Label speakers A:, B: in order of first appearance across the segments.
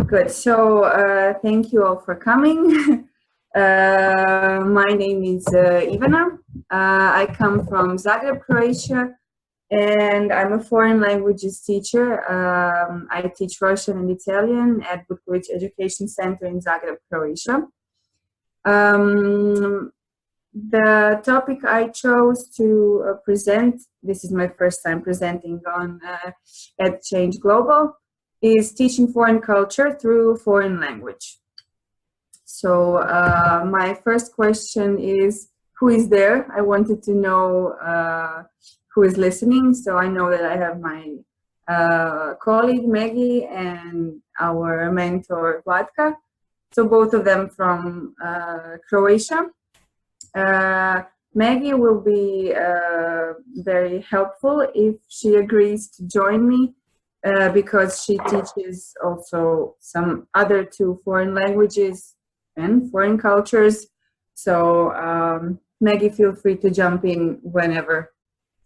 A: Good. So thank you all for coming. My name is Ivana. I come from Zagreb, Croatia, and I'm a foreign languages teacher. I teach Russian and Italian at Bukovic Education Center in Zagreb, Croatia. The topic I chose to present, this is my first time presenting on EdChange Global, is teaching foreign culture through foreign language. So my first question is, who is there? I wanted to know who is listening. So I know that I have my colleague Maggie and our mentor Vlatka. So both of them from Croatia. Maggie will be very helpful if she agrees to join me because she teaches also some other two foreign languages and foreign cultures. So Maggie, feel free to jump in whenever.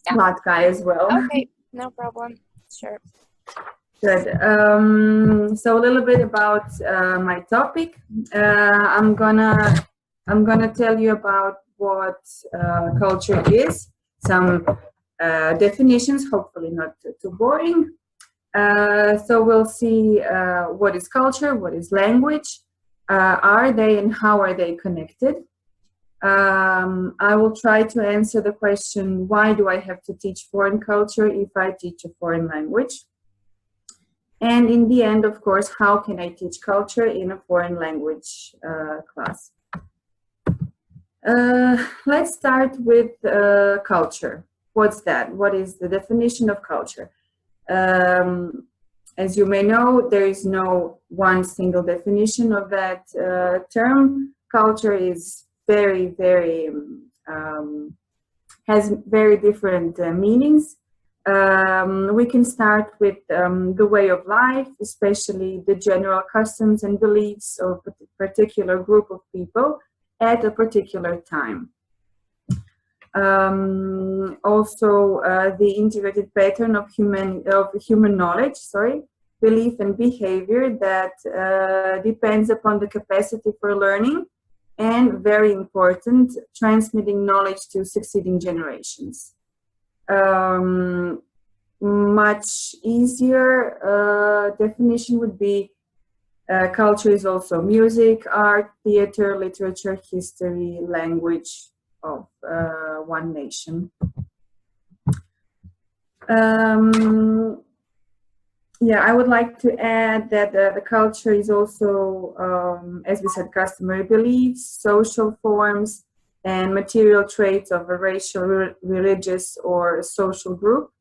A: Yeah. Vlatka as well.
B: Okay, no problem. Sure.
A: Good. So a little bit about my topic. I'm gonna tell you about what culture is, some definitions, hopefully not too boring. So we'll see what is culture, what is language, are they and how are they connected. I will try to answer the question, why do I have to teach foreign culture if I teach a foreign language? And in the end, of course, how can I teach culture in a foreign language class? Let's start with culture. What's that? What is the definition of culture? As you may know, there is no one single definition of that term. Culture is very, has very different meanings. We can start with the way of life, especially the general customs and beliefs of a particular group of people at a particular time. Also, the integrated pattern of human knowledge, belief and behavior that depends upon the capacity for learning and, very important, transmitting knowledge to succeeding generations. Much easier definition would be culture is also music, art, theater, literature, history, language of one nation. Yeah, I would like to add that the culture is also, as we said, customary beliefs, social forms, and material traits of a racial, religious, or social group.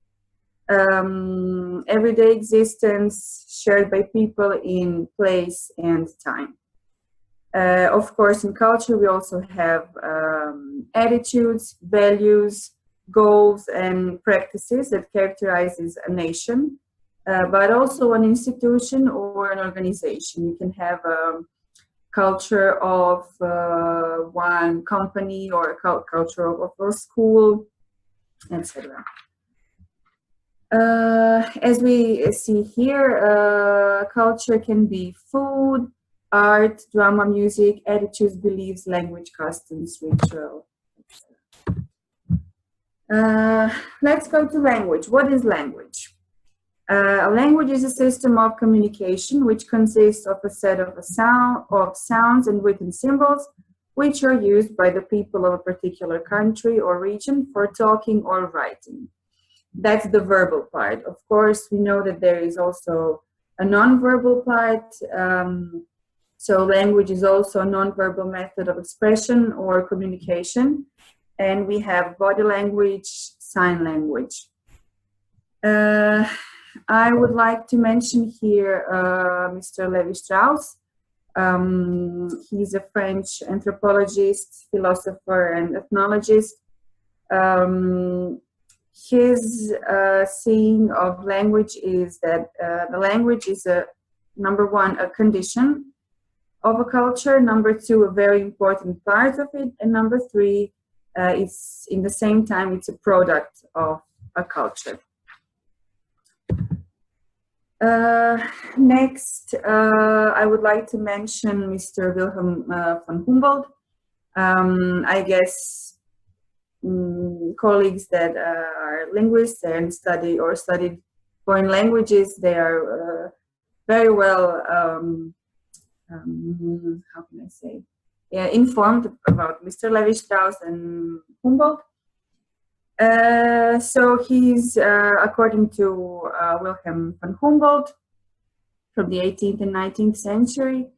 A: Everyday existence shared by people in place and time. Of course, in culture, we also have attitudes, values, goals, and practices that characterizes a nation, but also an institution or an organization. You can have a culture of one company or a culture of a school, etc. As we see here, culture can be food, art, drama, music, attitudes, beliefs, language, customs, ritual. Let's go to language. What is language? Language is a system of communication which consists of a set of sounds and written symbols which are used by the people of a particular country or region for talking or writing. That's the verbal part. Of course, we know that there is also a non-verbal part. So language is also a non-verbal method of expression or communication. And we have body language, sign language. I would like to mention here Mr. Lévi-Strauss. He's a French anthropologist, philosopher, and ethnologist. His seeing of language is that the language is number one, a condition of a culture, number two, a very important part of it, and number three, it's in the same time, it's a product of a culture. Next, I would like to mention Mr. Wilhelm von Humboldt. I guess colleagues that are linguists and studied foreign languages, they are very well, how can I say, informed about Mr. Levi-Strauss and Humboldt. So he's, according to Wilhelm von Humboldt, from the 18th and 19th century,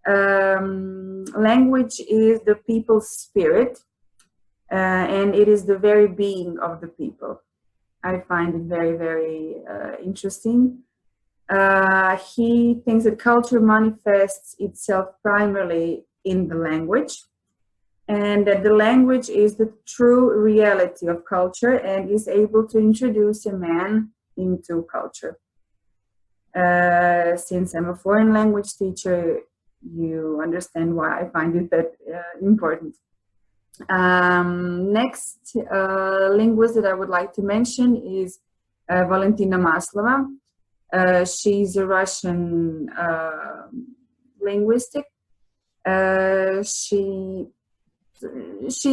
A: language is the people's spirit, and it is the very being of the people. I find it very, very interesting. He thinks that culture manifests itself primarily in the language, and that the language is the true reality of culture and is able to introduce a man into culture. Since I'm a foreign language teacher, you understand why I find it that important. Next linguist that I would like to mention is Valentina Maslova. She's a Russian linguistic. She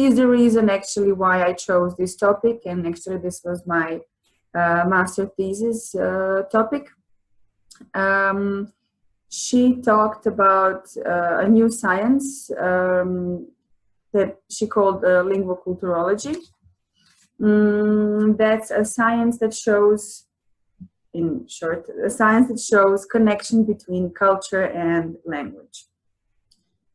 A: is the reason actually why I chose this topic, and actually this was my master thesis topic. She talked about a new science that she called linguoculturology. That's a science that shows, in short, a science that shows connection between culture and language.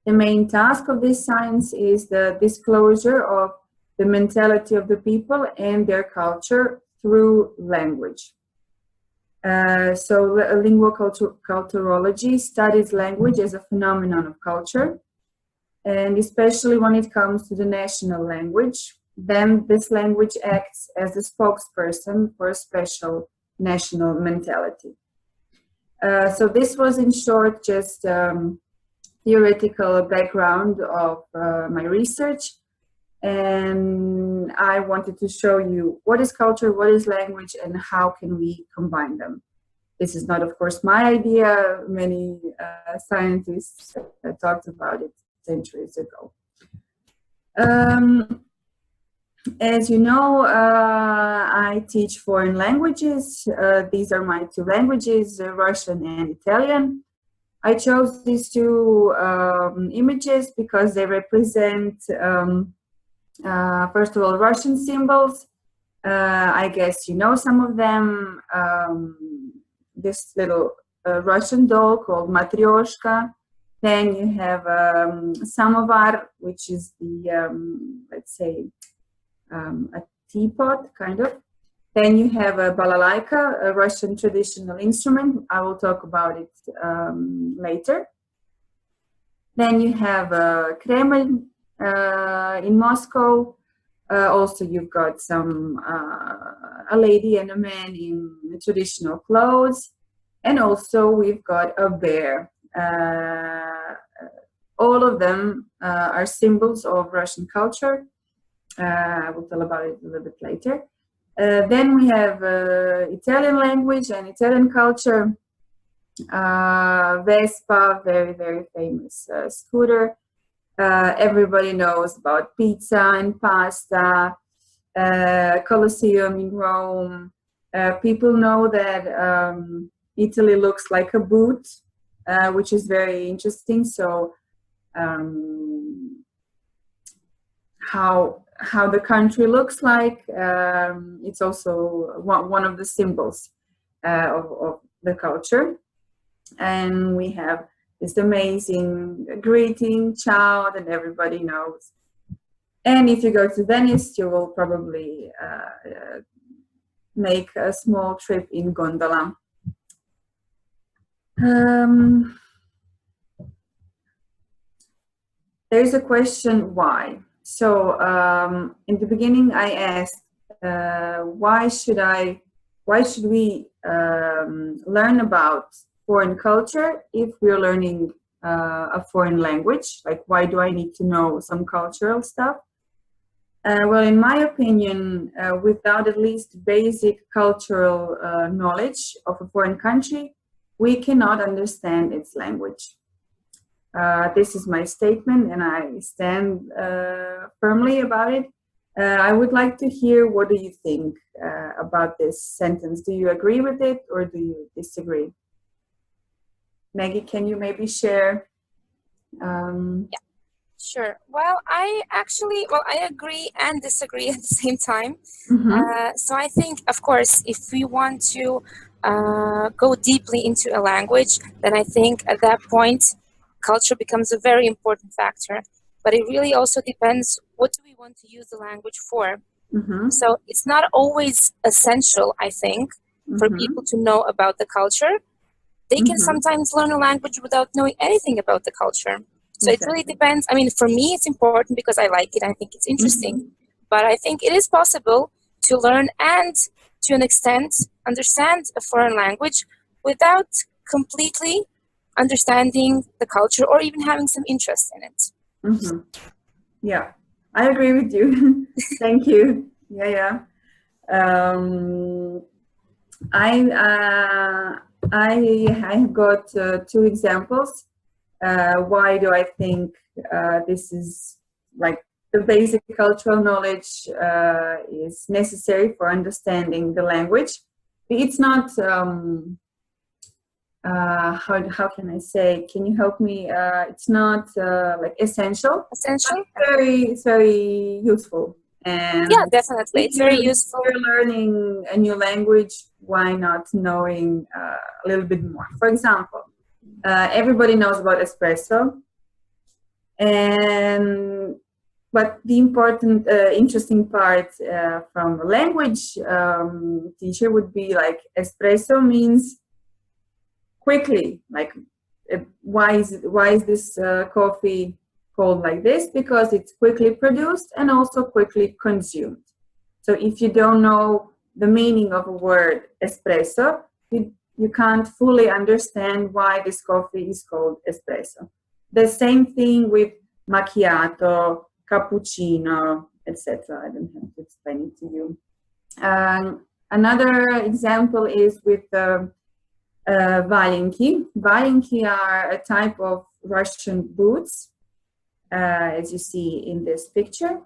A: The main task of this science is the disclosure of the mentality of the people and their culture through language. So linguoculturology studies language as a phenomenon of culture, and especially when it comes to the national language, then this language acts as a spokesperson for a special national mentality. So this was, in short, just theoretical background of my research, and I wanted to show you what is culture, what is language, and how can we combine them. This is not, of course, my idea. Many scientists talked about it centuries ago. As you know, I teach foreign languages. These are my two languages, Russian and Italian. I chose these two images because they represent, first of all, Russian symbols. I guess you know some of them. This little Russian doll called Matryoshka. Then you have samovar, which is the, let's say, a teapot, kind of. Then you have a balalaika, a Russian traditional instrument. I will talk about it later. Then you have Kremlin in Moscow. Also, you've got a lady and a man in traditional clothes. And also, we've got a bear. All of them are symbols of Russian culture. I will tell about it a little bit later. Then we have Italian language and Italian culture. Vespa, very, very famous scooter. Everybody knows about pizza and pasta. Colosseum in Rome. People know that Italy looks like a boot, which is very interesting. So how the country looks like, it's also one of the symbols of the culture. And we have this amazing greeting, ciao, that everybody knows. And if you go to Venice, you will probably make a small trip in gondola. There's a question, why? So in the beginning, I asked, why should we learn about foreign culture if we're learning a foreign language? Like, why do I need to know some cultural stuff? Well, in my opinion, without at least basic cultural knowledge of a foreign country, we cannot understand its language. This is my statement, and I stand firmly about it. I would like to hear, what do you think about this sentence? Do you agree with it or do you disagree? Maggie, can you maybe share?
B: Yeah, sure. Well, I agree and disagree at the same time. So I think, of course, if we want to go deeply into a language, then I think at that point, culture becomes a very important factor. But it really also depends, what do we want to use the language for? So it's not always essential, I think, for people to know about the culture. They can sometimes learn a language without knowing anything about the culture. So it really depends. I mean, for me, it's important because I like it. I think it's interesting. But I think it is possible to learn and, to an extent, understand a foreign language without completely understanding the culture or even having some interest in it.
A: Yeah, I agree with you. Thank you. Yeah. I have got two examples. Why do I think this is like the basic cultural knowledge is necessary for understanding the language? It's not how can I say? Can you help me? It's not like essential.
B: Essential?
A: It's very useful. And
B: yeah, definitely. It's very useful.
A: If you're learning a new language, why not knowing a little bit more? For example, everybody knows about espresso, but the important, interesting part from a language teacher would be like espresso means quickly. Like, why is this coffee called like this? Because it's quickly produced and also quickly consumed. So if you don't know the meaning of a word espresso, you can't fully understand why this coffee is called espresso. The same thing with macchiato, cappuccino, etc. I don't have to explain it to you. Another example is with valinki. Valinki are a type of Russian boots, as you see in this picture.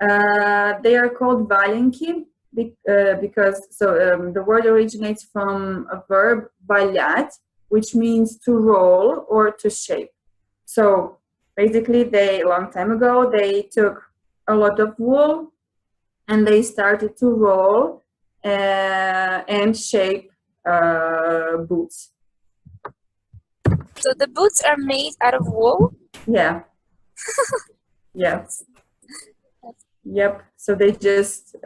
A: They are called valinki because the word originates from a verb valyat, which means to roll or to shape. So basically, a long time ago, they took a lot of wool and they started to roll and shape boots.
B: So the boots are made out of wool?
A: Yeah. Yeah. Yep. So they just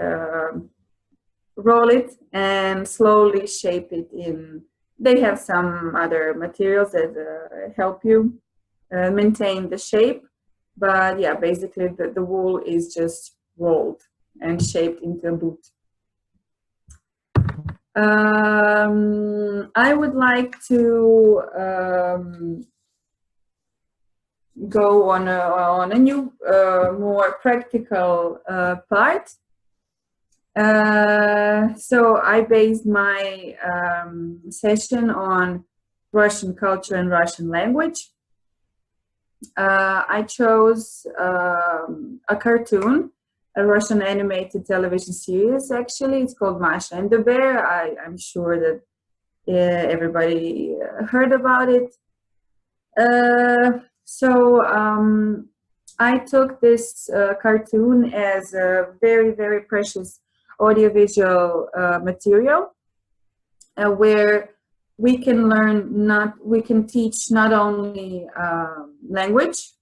A: roll it and slowly shape it in. They have some other materials that help you maintain the shape. But yeah, basically the wool is just rolled and shaped into a boot. I would like to go on a new, more practical part. So I based my session on Russian culture and Russian language. I chose a cartoon, a Russian animated television series. Actually, it's called Masha and the Bear. I'm sure that everybody heard about it. So I took this cartoon as a very, very precious audiovisual material where we can teach not only language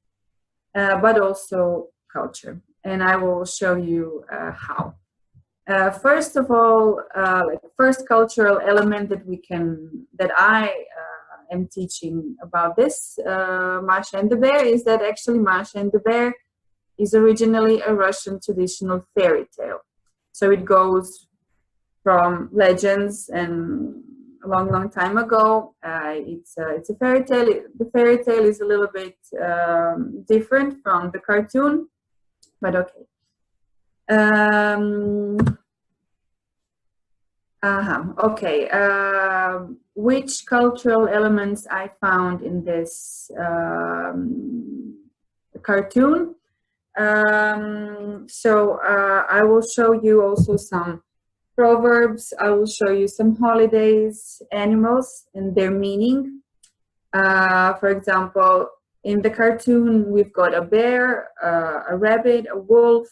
A: but also culture, and I will show you how. First of all, first cultural element that I am teaching about this Masha and the Bear is that actually Masha and the Bear is originally a Russian traditional fairy tale. So it goes from legends and a long, long time ago. It's a fairy tale. The fairy tale is a little bit different from the cartoon, but okay. Okay. Which cultural elements I found in this cartoon? I will show you also some proverbs. I will show you some holidays, animals, and their meaning. For example, in the cartoon, we've got a bear, a rabbit, a wolf,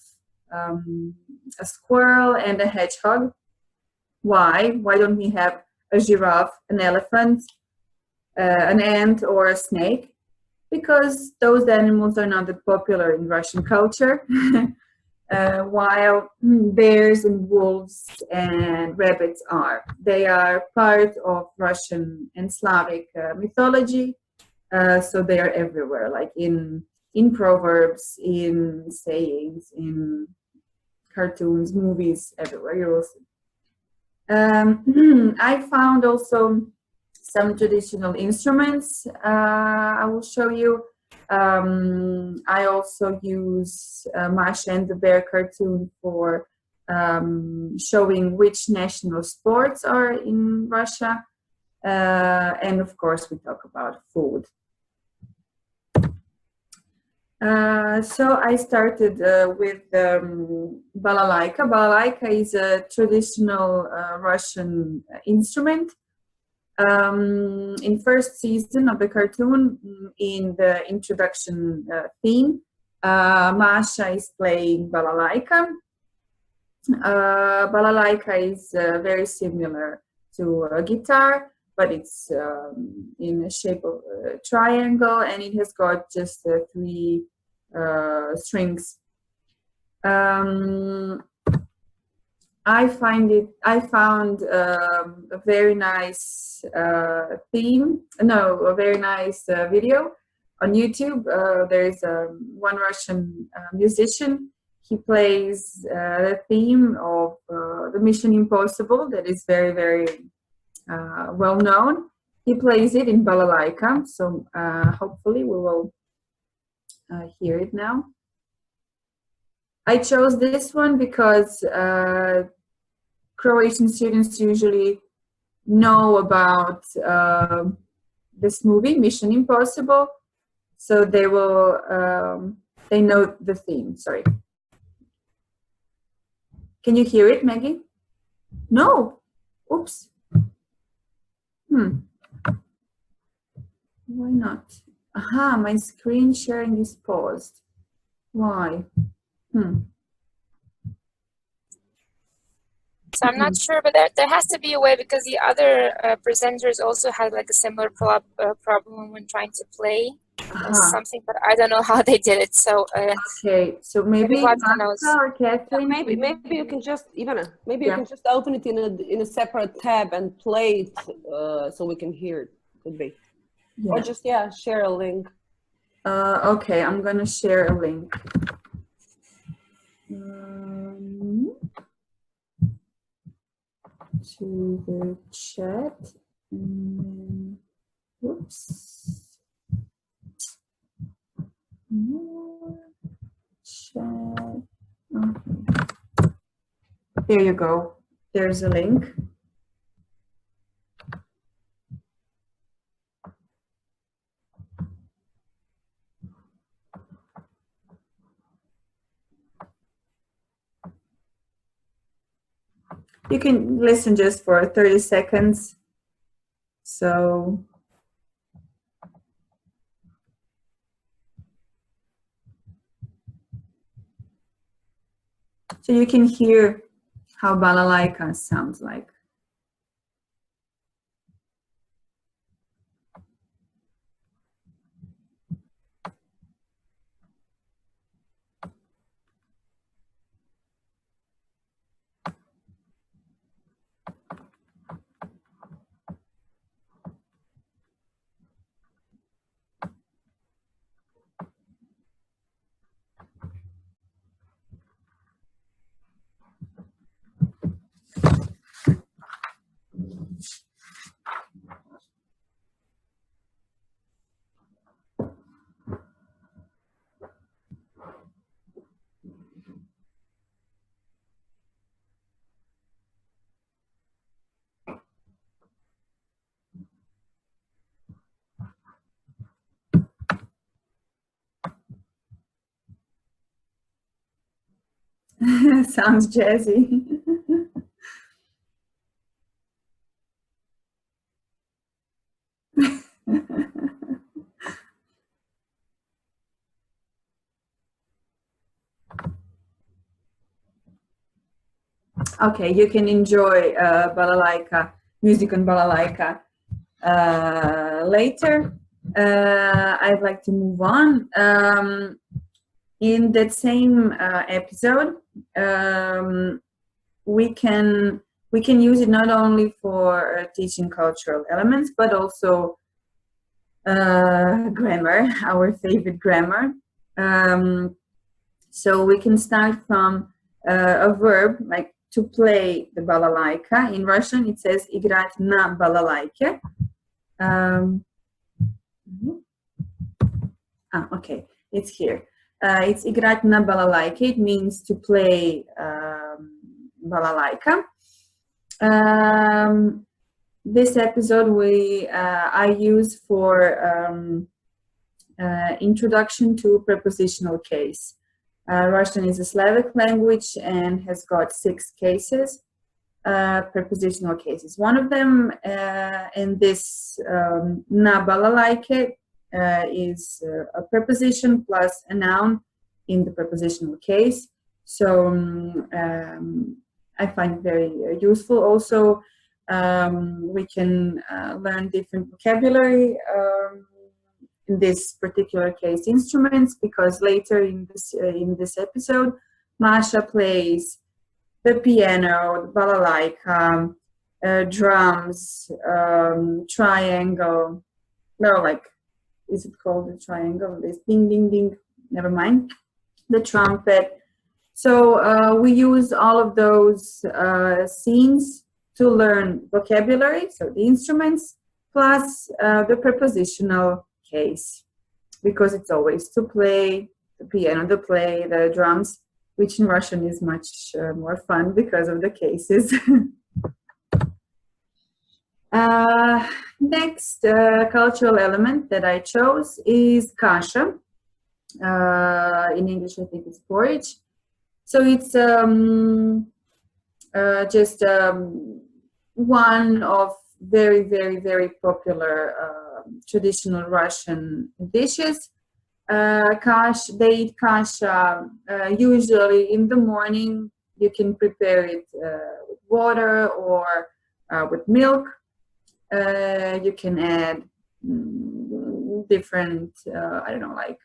A: a squirrel, and a hedgehog. Why? Why don't we have a giraffe, an elephant, an ant, or a snake? Because those animals are not that popular in Russian culture, while bears and wolves and rabbits are. They are part of Russian and Slavic mythology, so they are everywhere, like in proverbs, in sayings, in cartoons, movies, everywhere you will see. I found also some traditional instruments. I will show you. I also use Masha and the Bear cartoon for showing which national sports are in Russia. And of course, we talk about food. So I started with balalaika. Balalaika is a traditional Russian instrument. In first season of the cartoon, in the introduction theme, Masha is playing balalaika. Balalaika is very similar to a guitar, but it's in the shape of a triangle, and it has got just 3 strings. I found a very nice a very nice video on YouTube. There's one Russian musician. He plays the theme of the Mission Impossible that is very, very well known. He plays it in balalaika, so hopefully we will hear it now. I chose this one because Croatian students usually know about this movie, Mission Impossible, so they will they know the theme. Sorry. Can you hear it, Maggie? No. Oops. Why not? Aha, my screen sharing is paused. Why?
B: So I'm not sure, but there has to be a way, because the other presenters also had like a similar problem when trying to play something, but I don't know how they did it. So
A: okay, so maybe
C: or Catherine, maybe you can just maybe you can just open it in a separate tab and play it so we can hear it. Could be, or just share a link.
A: Okay, I'm gonna share a link. To the chat. Oops. More chat. Okay. There you go. There's a link. You can listen just for 30 seconds. So you can hear how balalaika sounds like. Sounds jazzy. Okay, you can enjoy balalaika, music on balalaika later. I'd like to move on. In that same episode, we can use it not only for teaching cultural elements, but also grammar, our favorite grammar. So we can start from a verb like to play the balalaika. In Russian, it says играть на балалайке. Okay, it's here. It's играть на балалайке. It means to play balalaika. This episode I use for introduction to prepositional case. Russian is a Slavic language and has got 6 cases, prepositional cases. One of them in this na balalaike is a preposition plus a noun in the prepositional case. So I find it very useful. Also, we can learn different vocabulary in this particular case, instruments, because later in this episode, Masha plays the piano, the balalaika, drums, triangle. No, like, is it called the triangle? This ding, ding, ding. Never mind. The trumpet. So we use all of those scenes to learn vocabulary, so the instruments, plus the prepositional case, because it's always to play the piano, to play the drums, which in Russian is much more fun because of the cases. Next cultural element that I chose is kasha. In English, I think it's porridge. So it's just one of very, very, very popular traditional Russian dishes. They eat kasha usually in the morning. You can prepare it with water or with milk. You can add different, I don't know, like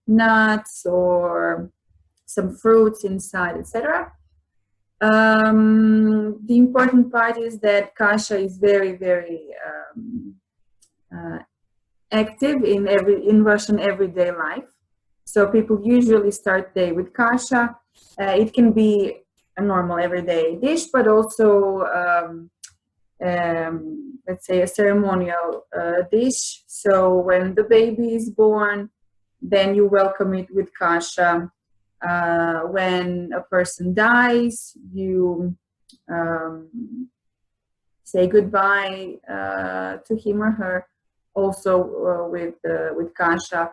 A: nuts or some fruits inside, etc. The important part is that kasha is very, very active in Russian everyday life. So people usually start day with kasha. It can be a normal everyday dish, but also let's say a ceremonial dish. So when the baby is born, then you welcome it with kasha. When a person dies, you say goodbye to him or her, also with kasha.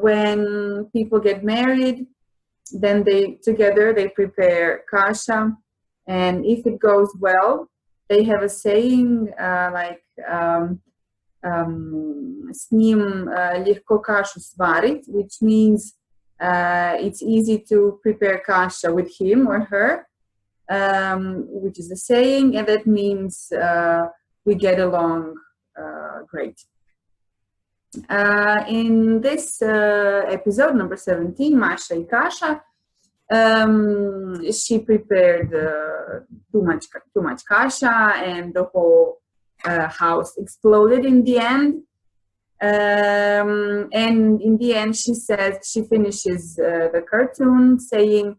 A: When people get married, then they prepare kasha, and if it goes well, they have a saying like "с ним легко кашу сварить," which means it's easy to prepare kasha with him or her, which is a saying, and that means we get along great. In this episode, number 17, Masha and Kasha, she prepared too much kasha, and the whole house exploded in the end. And in the end, she finishes the cartoon saying,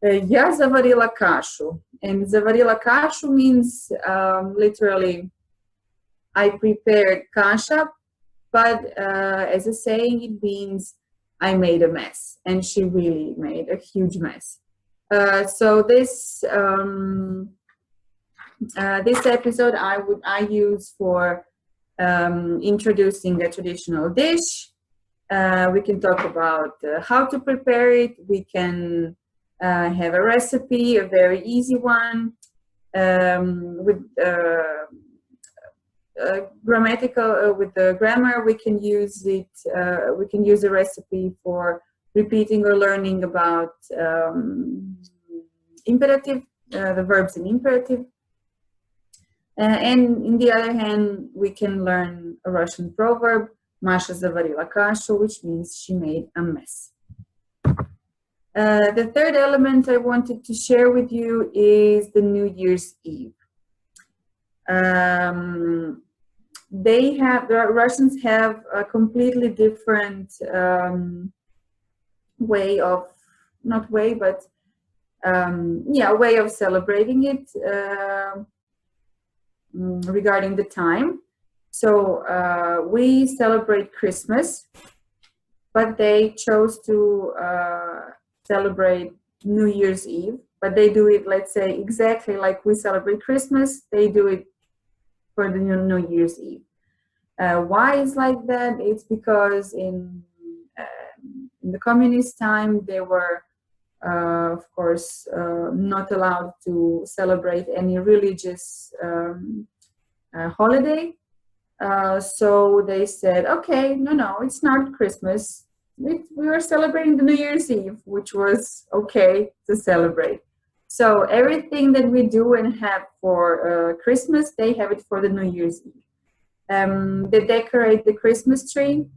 A: "Я заварила кашу." And заварила кашу means literally, I prepared kasha, but as a saying, it means I made a mess, and she really made a huge mess. So this episode I use for introducing a traditional dish. We can talk about how to prepare it. We can I have a recipe, a very easy one, with grammatical, with the grammar. We can use it. We can use a recipe for repeating or learning about imperative, the verbs in imperative. And in the other hand, we can learn a Russian proverb, Masha заварила кашу, which means she made a mess. The third element I wanted to share with you is the New Year's Eve. The Russians have a completely different way of, not way, but way of celebrating it regarding the time. So we celebrate Christmas, but they chose to celebrate New Year's Eve, but they do it, let's say, exactly like we celebrate Christmas, they do it for the New Year's Eve. Why is like that? It's because in the communist time, they were, of course, not allowed to celebrate any religious holiday. So they said, okay, no, it's not Christmas. We were celebrating the New Year's Eve, which was okay to celebrate. So everything that we do and have for Christmas, they have it for the New Year's Eve. They decorate the Christmas tree.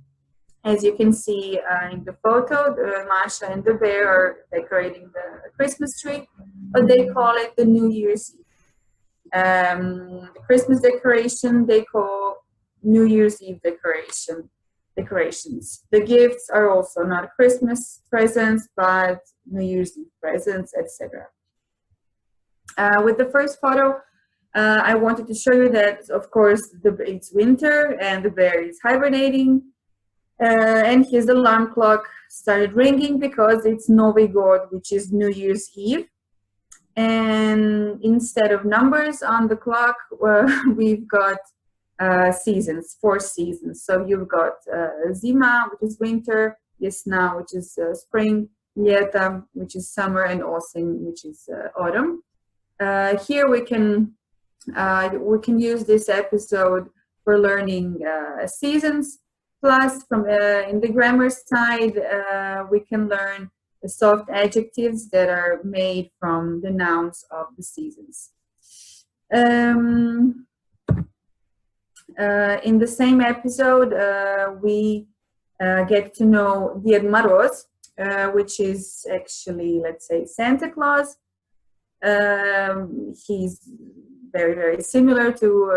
A: As you can see in the photo, Masha and the bear are decorating the Christmas tree, but they call it the New Year's Eve. The Christmas decoration they call New Year's Eve decorations. The gifts are also not Christmas presents, but New Year's Eve presents, etc. With the first photo, I wanted to show you that, of course, it's winter and the bear is hibernating, and his alarm clock started ringing because it's Novi God, which is New Year's Eve. And instead of numbers on the clock, we've got seasons, 4 seasons. So you've got Zima, which is winter, Yesna, which is spring, Leta, which is summer, and Osin, which is autumn. Here we can use this episode for learning seasons. Plus, from in the grammar side, we can learn the soft adjectives that are made from the nouns of the seasons. In the same episode, we get to know Ded Moroz, which is actually, let's say, Santa Claus. He's very, very similar to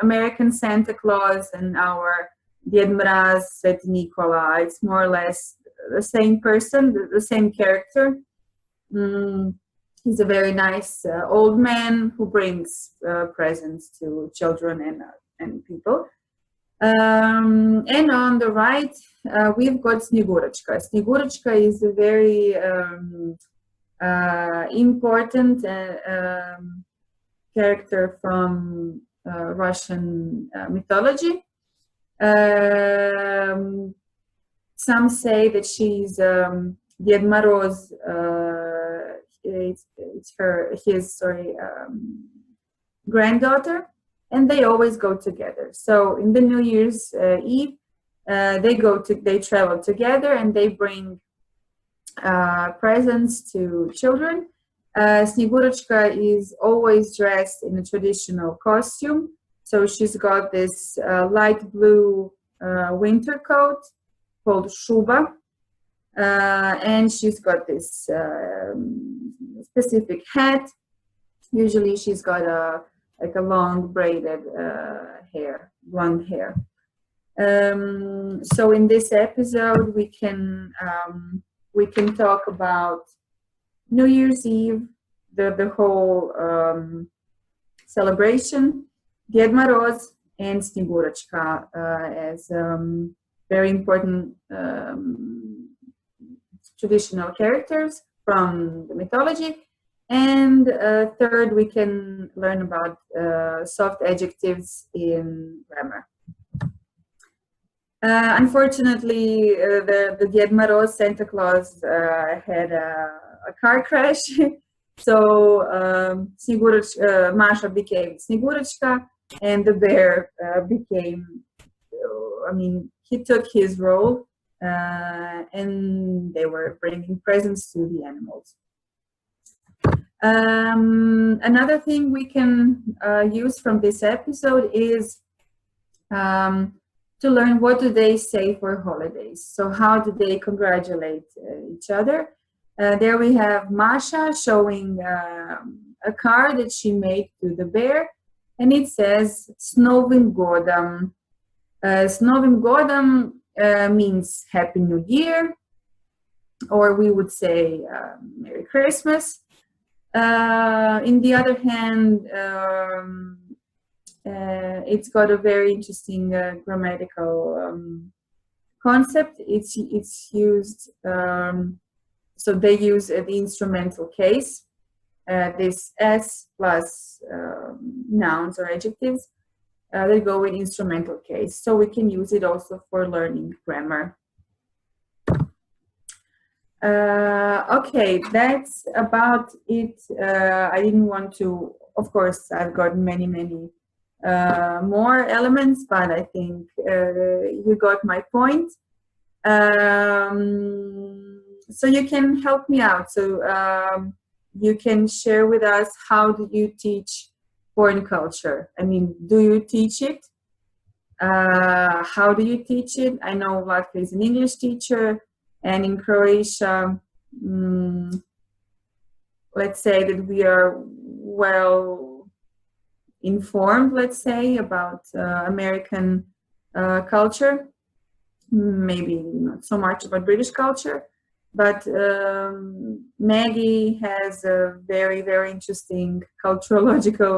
A: American Santa Claus and our Ded Mraz, Sveti Nikola. It's more or less the same person, the same character. He's a very nice old man who brings presents to children and people. And on the right, we've got Snegurочка. Snegurочка is a very important character from Russian mythology. Some say that she's Ded Moroz. It's his granddaughter, and they always go together. So in the New Year's Eve, they travel together and they bring presents to children. Snegurочка is always dressed in a traditional costume. So she's got this light blue winter coat called shuba, and she's got this specific hat. Usually she's got a long braided hair, blonde hair. So in this episode we can talk about New Year's Eve, the whole celebration, Ded Moroz and Snegurочка as very important traditional characters from the mythology. And third, we can learn about soft adjectives in grammar. Unfortunately, the Ded Moroz, Santa Claus, had a a car crash. So Masha became Snegurочка, and the bear became, I mean, he took his role, and they were bringing presents to the animals. Another thing we can use from this episode is to learn what do they say for holidays. So how do they congratulate each other? There we have Masha showing a card that she made to the bear, and it says "S Novim Godom." "S Novim Godom" means Happy New Year, or we would say Merry Christmas. In the other hand, it's got a very interesting grammatical concept. It's used, so they use the instrumental case, this S plus nouns or adjectives, they go in instrumental case. So we can use it also for learning grammar. Okay, that's about it. I didn't want to, of course, I've got many more elements, but I think you got my point. So you can help me out. So you can share with us, how do you teach foreign culture? I mean, do you teach it? How do you teach it? I know Latvia is an English teacher, and in Croatia, let's say that we are well informed, let's say, about American culture, maybe not so much about British culture, but Maggie has a very interesting culturological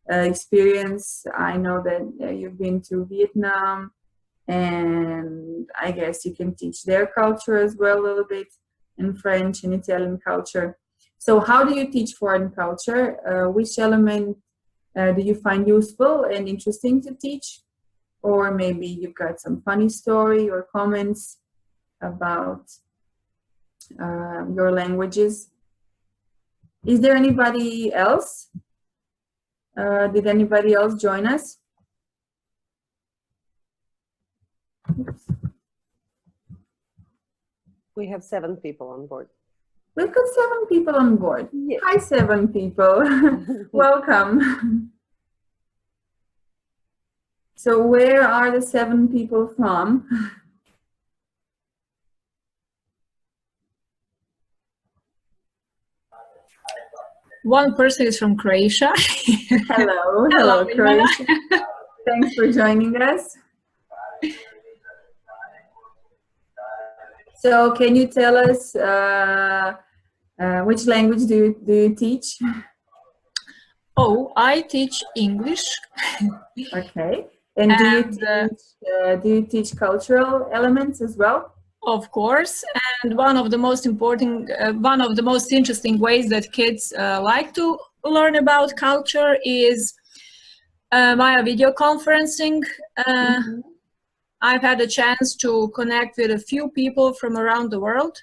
A: experience. I know that you've been to Vietnam, and I guess you can teach their culture as well a little bit, in French and Italian culture. So how do you teach foreign culture? Which element do you find useful and interesting to teach? Or maybe you've got some funny story or comments about your languages. Is there anybody else? Did anybody else join us? Oops.
C: We have 7 people on board.
A: We've got 7 people on board.
C: Yes.
A: Hi, 7 people. Welcome. So where are the 7 people from?
D: One person is from Croatia.
A: Hello, Croatia. Thanks for joining us. So can you tell us which language do you teach?
D: Oh, I teach English.
A: Okay. And do you teach cultural elements as well?
D: Of course. And one of the most interesting ways that kids like to learn about culture is via video conferencing. I've had a chance to connect with a few people from around the world,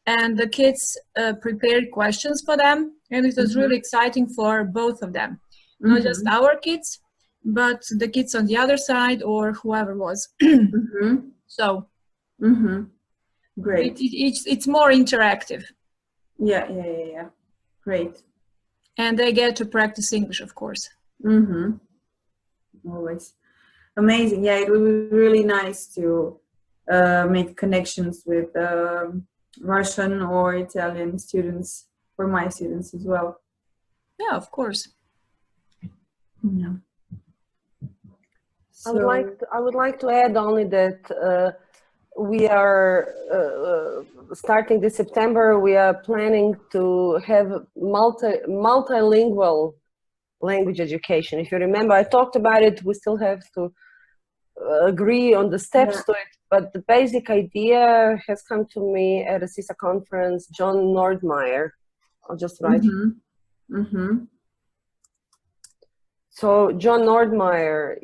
D: and the kids prepared questions for them, and it was really exciting for both of them. Not just our kids, but the kids on the other side, or whoever was. So
A: great.
D: It's more interactive.
A: Yeah. Great.
D: And they get to practice English, of course.
A: Always. Amazing. Yeah, it would be really nice to make connections with Russian or Italian students, for my students as well.
D: Yeah, of course.
A: Yeah.
C: So, I would like to add only that we are starting this September. We are planning to have multilingual language education. If you remember, I talked about it. We still have to agree on the steps to it, but the basic idea has come to me at a CISA conference. John Nordmeyer, I'll just write. So John Nordmeyer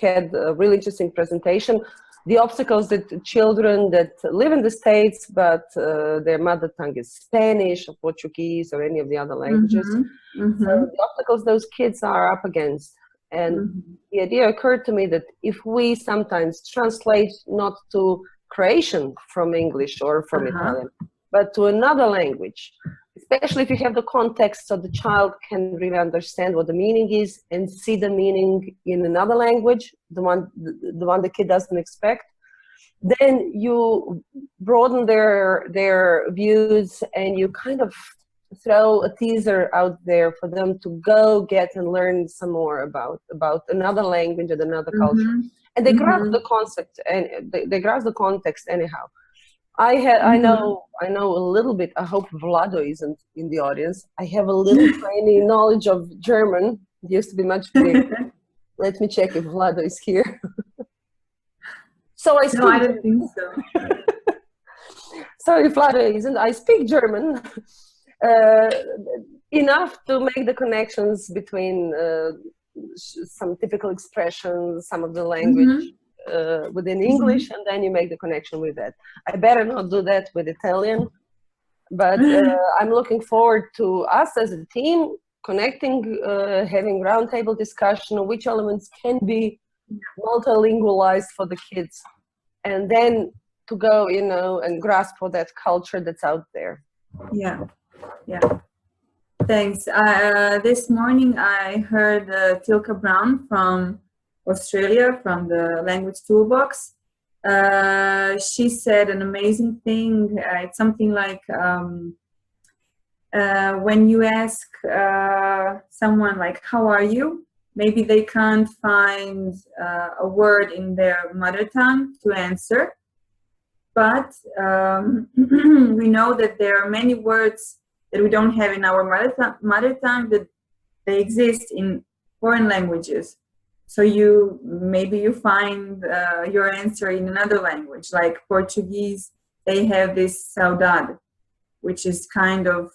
C: had a really interesting presentation. the obstacles that children that live in the States, but their mother tongue is Spanish or Portuguese or any of the other languages. So the obstacles those kids are up against. And the idea occurred to me that if we sometimes translate not to Croatian from English or from Italian, but to another language, especially if you have the context so the child can really understand what the meaning is and see the meaning in another language, the one the kid doesn't expect, then you broaden their views and you kind of throw a teaser out there for them to go get and learn some more about another language and another culture. And they grasp the concept and they grasp the context anyhow. I know a little bit. I hope Vlado isn't in the audience. I have a little tiny knowledge of German. It used to be much bigger. Let me check if Vlado is here. So I speak.
A: No, I don't think so.
C: Sorry, Vlado isn't. I speak German enough to make the connections between some typical expressions, some of the language. Within English, and then you make the connection with that. I better not do that with Italian, but I'm looking forward to us as a team connecting, having roundtable discussion on which elements can be multilingualized for the kids, and then to go, and grasp for that culture that's out there.
A: Yeah. Thanks. This morning I heard Tilka Brown from Australia, from the Language Toolbox. She said an amazing thing. It's something like when you ask someone like, how are you? Maybe they can't find a word in their mother tongue to answer. But we know that there are many words that we don't have in our mother tongue that they exist in foreign languages. So maybe you find your answer in another language, like Portuguese. They have this saudade, which is kind of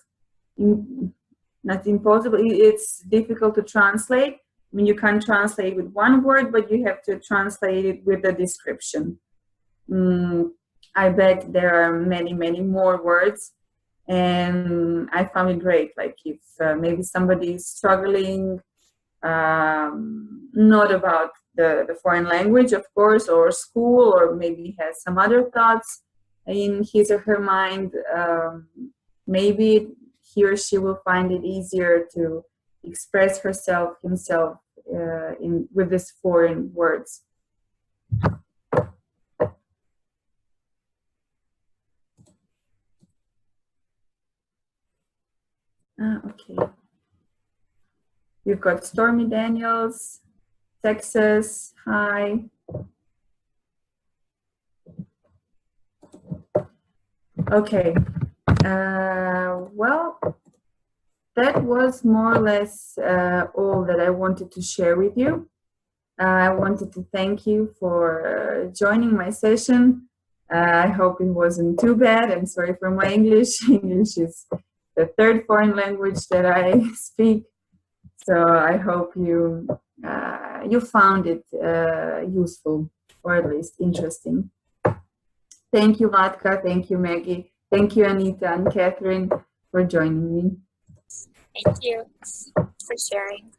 A: not impossible. It's difficult to translate. I mean, you can translate with one word, but you have to translate it with a description. I bet there are many, many more words, and I found it great. Like if maybe somebody is struggling. Not about the foreign language, of course, or school, or maybe has some other thoughts in his or her mind. Maybe he or she will find it easier to express himself with these foreign words. Okay. We've got Stormy Daniels, Texas, hi. Okay, well, that was more or less all that I wanted to share with you. I wanted to thank you for joining my session. I hope it wasn't too bad. I'm sorry for my English. English is the third foreign language that I speak. So I hope you found it useful, or at least interesting. Thank you, Vatka. Thank you, Maggie. Thank you, Anita and Catherine, for joining me.
B: Thank you for sharing.